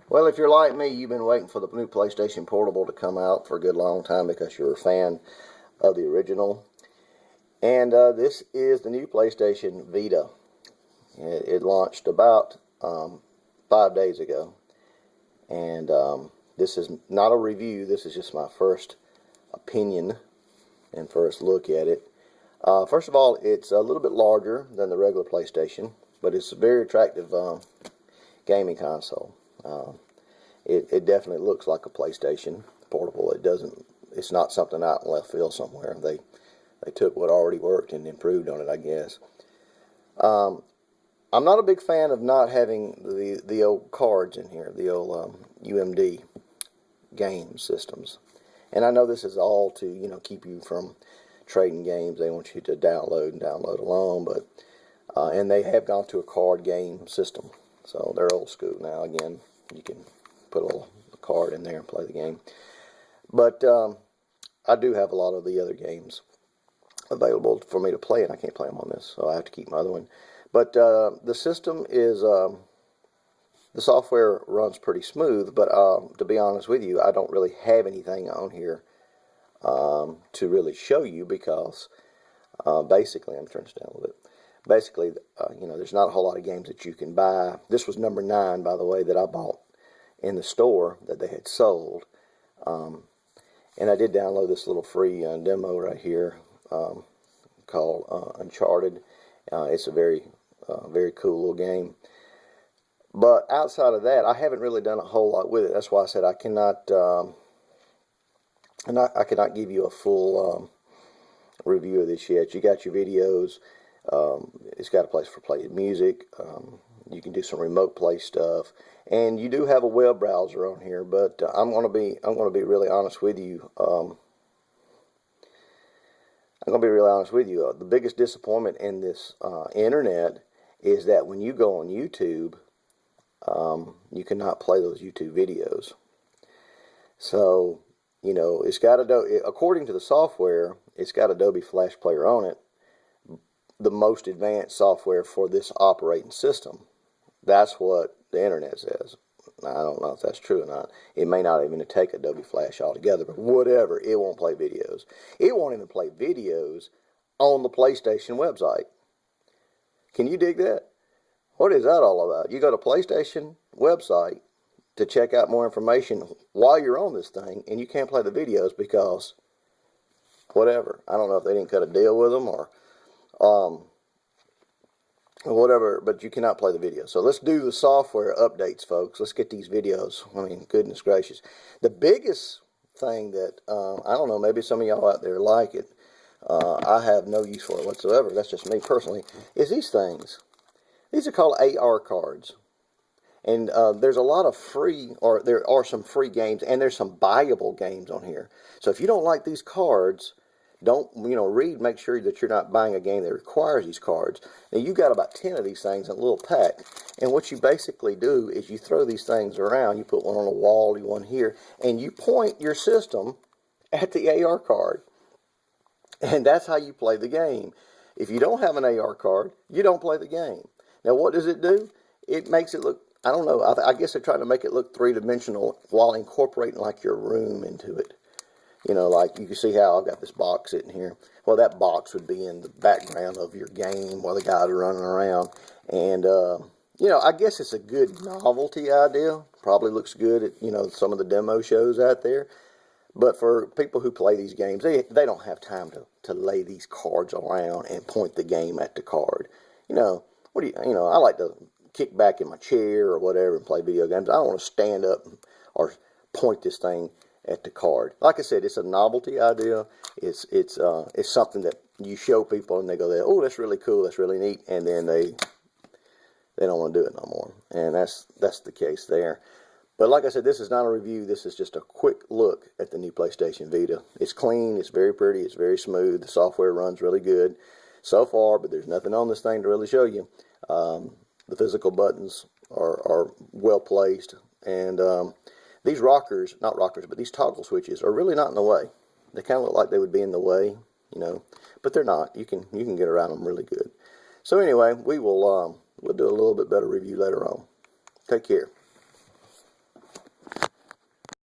Well, if you're like me, you've been waiting for the new PlayStation Portable to come out for a good long time because you're a fan of the original. And this is the new PlayStation Vita. It launched about 5 days ago. And this is not a review. This is just my first opinion and first look at it. First of all, it's a little bit larger than the regular PlayStation, but it's a very attractive gaming console. It definitely looks like a PlayStation Portable. It's not something out in left field somewhere. They took what already worked and improved on it, I guess. I'm not a big fan of not having the old cards in here, the old UMD game systems. And I know this is all to keep you from trading games. They want you to download alone, but and they have gone to a card game system, so they're old school now. Again, you can put a little card in there and play the game. But I do have a lot of the other games available for me to play, and I can't play them on this, so I have to keep my other one. But the system is, the software runs pretty smooth, but to be honest with you, I don't really have anything on here to really show you because basically, I'm turning this down a little bit. Basically, there's not a whole lot of games that you can buy. This was number 9, by the way, that I bought in the store that they had sold. And I did download this little free demo right here called Uncharted. It's a very cool little game. But outside of that, I haven't really done a whole lot with it. That's why I said I cannot give you a full review of this yet. You got your videos. It's got a place for playing music. You can do some remote play stuff, and you do have a web browser on here. But I'm gonna be really honest with you. The biggest disappointment in this internet is that when you go on YouTube, you cannot play those YouTube videos. So it's got according to the software, it's got Adobe Flash Player on it, the most advanced software for this operating system. That's what the internet says. Now, I don't know if that's true or not. It may not even take Adobe Flash altogether, but whatever, it won't play videos. It won't even play videos on the PlayStation website. Can you dig that? What is that all about? You go to PlayStation website to check out more information while you're on this thing, and you can't play the videos because whatever. I don't know if they didn't cut a deal with them or whatever, but you cannot play the video. So let's do the software updates, folks. Let's get these videos. I mean, goodness gracious. The biggest thing that, I don't know, maybe some of y'all out there like it, I have no use for it whatsoever, that's just me personally, is these things. These are called AR cards. And there's a lot of free, or there are some free games, and there's some buyable games on here. So if you don't like these cards, don't, make sure that you're not buying a game that requires these cards. Now, you got about 10 of these things in a little pack. And what you basically do is you throw these things around. You put one on a wall, one here, and you point your system at the AR card. And that's how you play the game. If you don't have an AR card, you don't play the game. Now, what does it do? It makes it look, I don't know, I guess they're trying to make it look three-dimensional while incorporating like your room into it. Like you can see how I've got this box sitting here. Well, that box would be in the background of your game while the guys are running around. And, I guess it's a good novelty idea. Probably looks good at, some of the demo shows out there. But for people who play these games, they don't have time to lay these cards around and point the game at the card. I like to kick back in my chair or whatever and play video games. I don't want to stand up or point this thing at the card. Like I said, it's a novelty idea. It's something that you show people and they go, oh, that's really cool, that's really neat, and then they don't want to do it no more. And that's the case there. But like I said, this is not a review. This is just a quick look at the new PlayStation Vita. It's clean, it's very pretty, it's very smooth. The software runs really good so far, but there's nothing on this thing to really show you. The physical buttons are well placed, and these but these toggle switches are really not in the way. They kind of look like they would be in the way, but they're not. You can get around them really good. So anyway, we'll do a little bit better review later on. Take care.